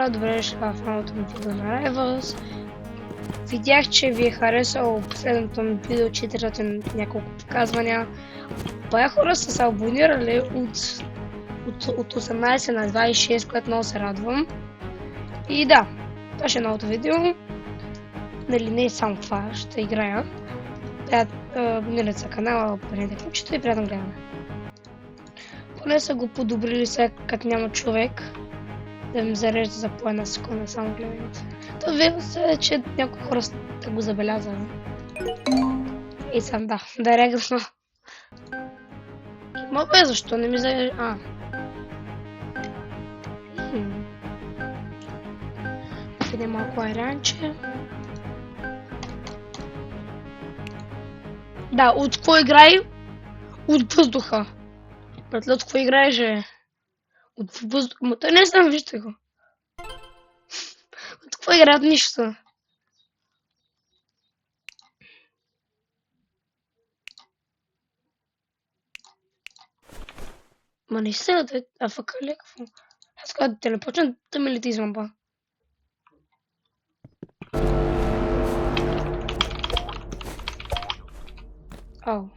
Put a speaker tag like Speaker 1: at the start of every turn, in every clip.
Speaker 1: Добре дошли в новото ми видео на Rivals. Видях, че ви е харесало последното ми видео, че държате няколко показвания. Бая хора са се абонирали от 18 на 26, което много се радвам. И да, това ще е новото видео. Нали, не е само това, ще играя. Абонирайте се канала, пълнете клипчето и приятно гледане. Поне са го подобрили сега, като няма човек да ми зарежда за по една секунда, само гледайте. То видно се, че някои хора да го забелязали. И съм да регъсно. Ма бе, защо не ми зарежда? Видим малко айранче. Да, от какво играй? От въздуха. Братле, от какво играеше? От въздуха. Ма той не знам, вижте го. От какво играят нищо? Ма не се да афака ли какво? Аз казвам да не почна да ме лети извън ба. Ау.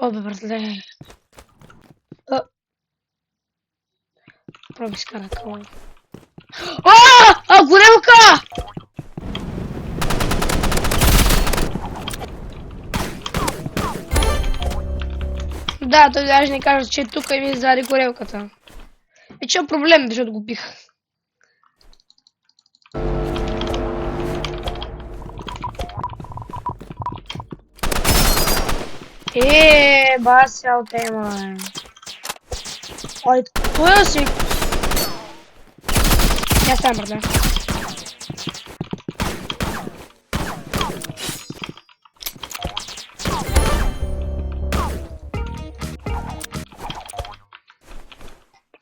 Speaker 1: О, бе, братле. Проби скара кола. Горелка! Да, той даже не казва, че тук ми заради горелката. И че проблем, защото го бих. Басял тема. Ой, той си... Я сам, брат.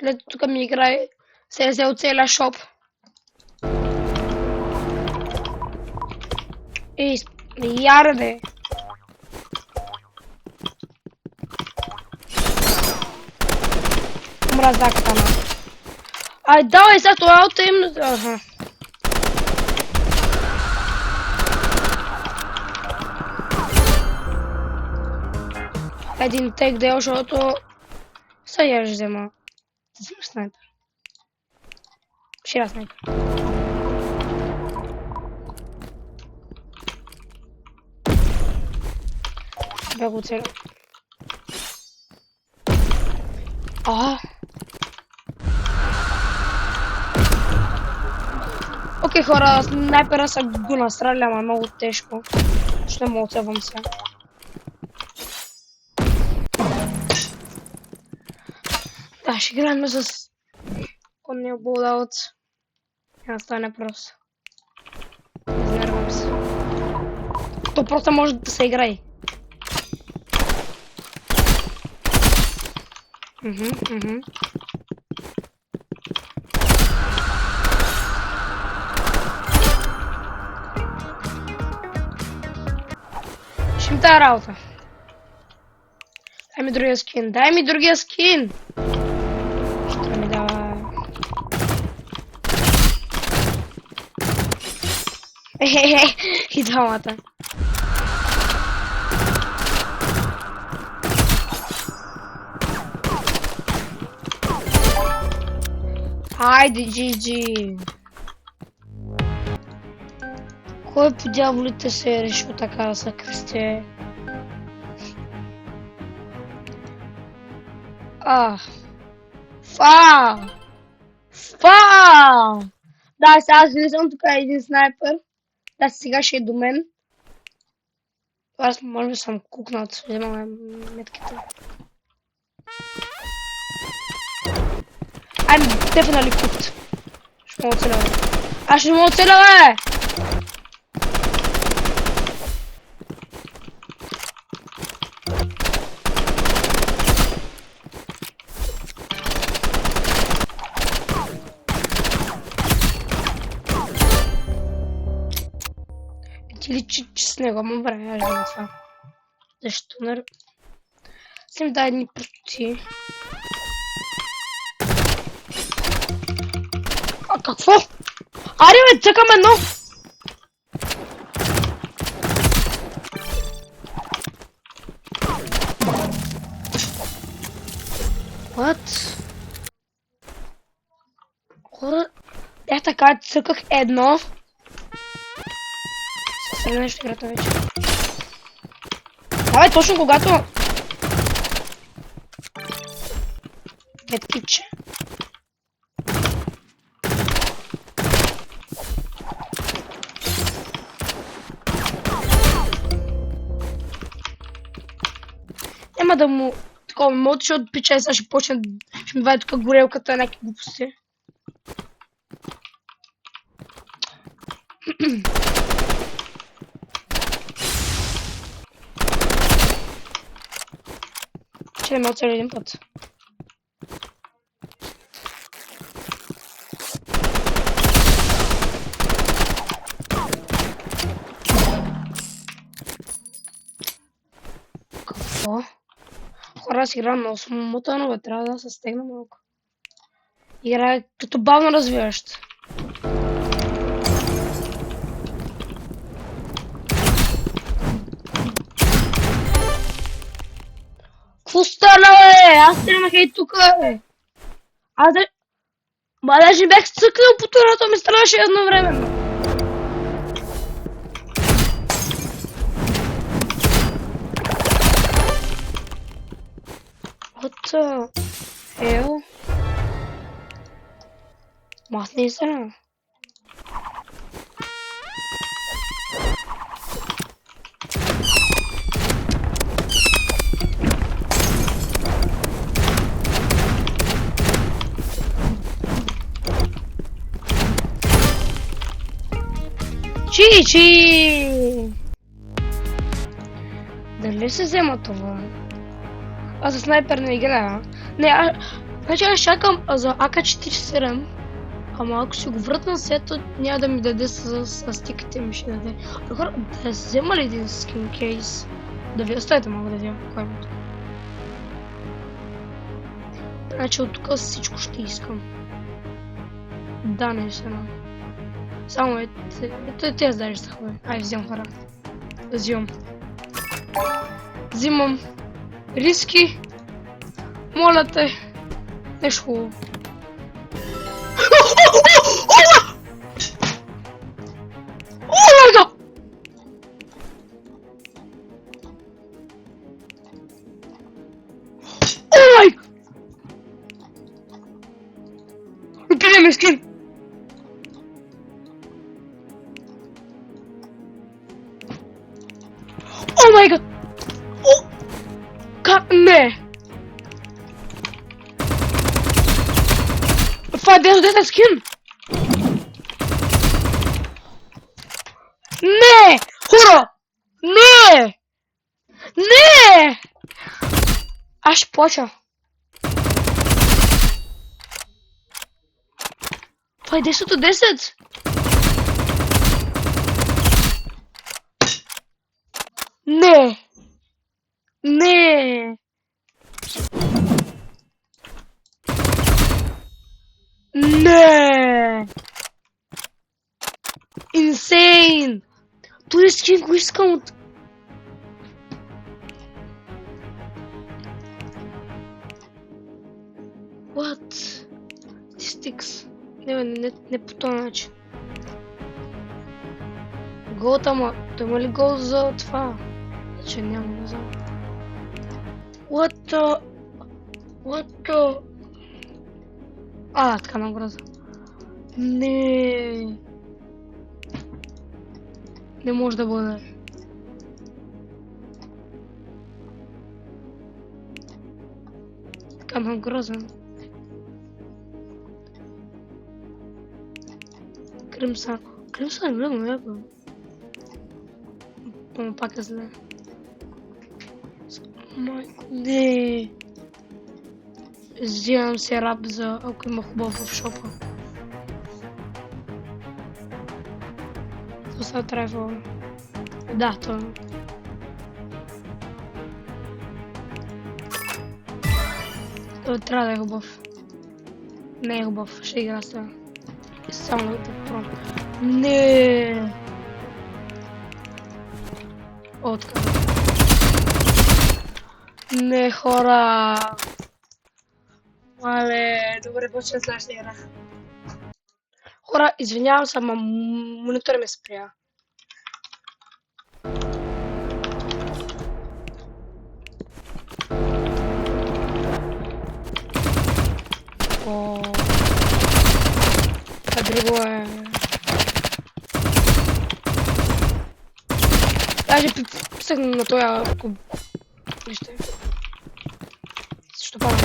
Speaker 1: След тук ми играе се оцеля шоп. Ярде. Мразаката на. Ай, давай сега това ауто им... Аха. Един тек дел, защото... Сега я ще взема. Да взема снайпер. Ще я снайпер. Бе го целя. Окей, хора, снайпера са го настраля, ама много тежко. Ще му оцевам се. Да, ще играем с конния болдаут. Няма стане просто. Изнервам се. То просто може да се играе. Ще ми тая работа. Дай ми другия скин, дай ми другия скин! Ще ми дава... И двамата. Хайде, GG! Кой по дяволите се е решил така да се кръсти? Фау! Да, сега аз не съм тук един снайпер. Да, сега ще е до мен. Аз може би съм кукнал, да вземаме метките. I'm definitely cooked. Ще мога оцеля, бе. Аз ще мога оцеля, бе! Ти личи, че с него му бре, аз гледам това. Защо? Си ми дай едни пустоти. Какво? Аре бе, цъкам едно! What? Хора... така, цъках едно. Съвсем нещо играта вече. Давай, точно когато... Медкитче. Няма да му... Такова мод, защото пича и сега ще почне... Ще ми вади тук горелката, някакви глупости. Ще ме оцели един път. Какво? Хора, аз играя много самомотано, бе, трябва да се стегна малко. Играя като бавно развиващ. Какво стана, бе? Аз тръгнах и тука, бе. Аз да... Ма даже бях цъкнал по турата, ми станаше едновременно. What the hell? Ма аз не знам. Чичи! Дали се взема това? Аз за снайпер не играя. Не, значи аз чакам за АК-47. Ама ако си го вратна сето, няма да ми даде с стиките ми, ще даде. Хора, да взема ли един скин кейс? Да ви оставите, мога да взема, кой му. Значи от тук всичко ще искам. Да, не се знам. Само ето тези даже са хубави. Ай, вземам хора. Взимам. Взимам. Риски. Моля те. Нещо хубаво. Скин. О май гад! О! Как не? Това е 10 скин! Не! Хора! Не! Не! Аз ще плача. Това е 10 от 10! Не! Не! Не! Инсейн! Той скин го искам от... What? Sticks. Не по този начин. Голът, ама... Той има ли гол за това? Значи няма, не знам. What the... What the... така награда. Не. Не може да бъде. Така нагрозен. Кримсон. Кримсон е много яко. Но пак е зле. Майко, не. Взимам се раб за ако има хубав в шопа. Това са трайфъл. Да, това. Това трябва да е хубав. Не е хубав, ще игра сега. само да попробвам. Не. Откъде? Не, хора. Мале, добре, почне следващата игра. Хора, извинявам се, ама монитор ме спря. О, това друго е... Даже писах на това, ако... Вижте. Защо падам?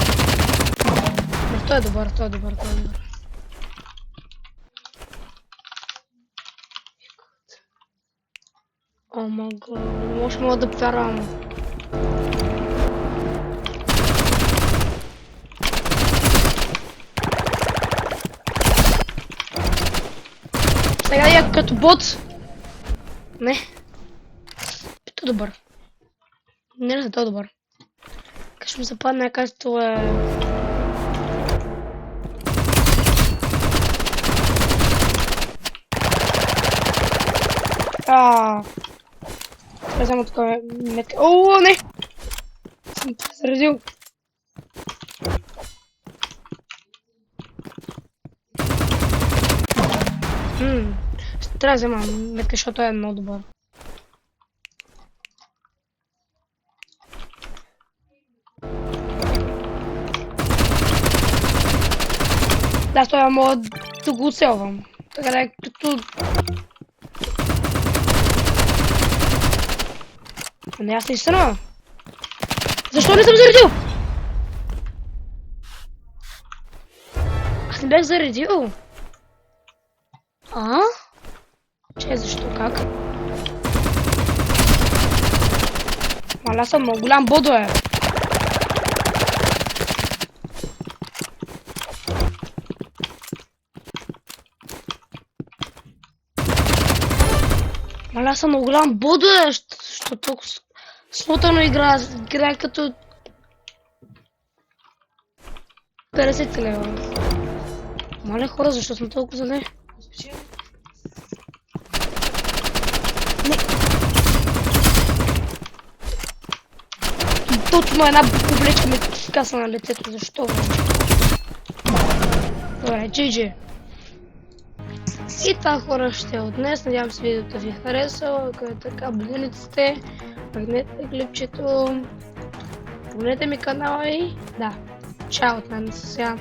Speaker 1: Не, той е добър, той е добър, той е добър. О, мага, не можем да вярвам. Сега я като бот. Не. Той е добър. Не, не, той е добър. Как ще му западне, както е... Само такова метка. О, не! Съм презаредил. Ще трябва да взема метка, защото е много добър. Да, с това мога да го оселвам. Така да е като... Не, аз наистина. Защо не съм заредил? Аз не бях заредил. А? Че, защо, как? Маля, съм много голям бодо е. Маля, съм много голям бодо е, що толкова смотано игра като 50 лева. Мале хора, защо сме толкова зле? Не. Точно една облечка ми каса на лицето, защо? Добре, GG. И това, хора, ще е от днес. Надявам се видеото ви е харесало. Ако е така, абонирайте се, махнете клипчето, погледнете ми канала и да, чао от мен сега.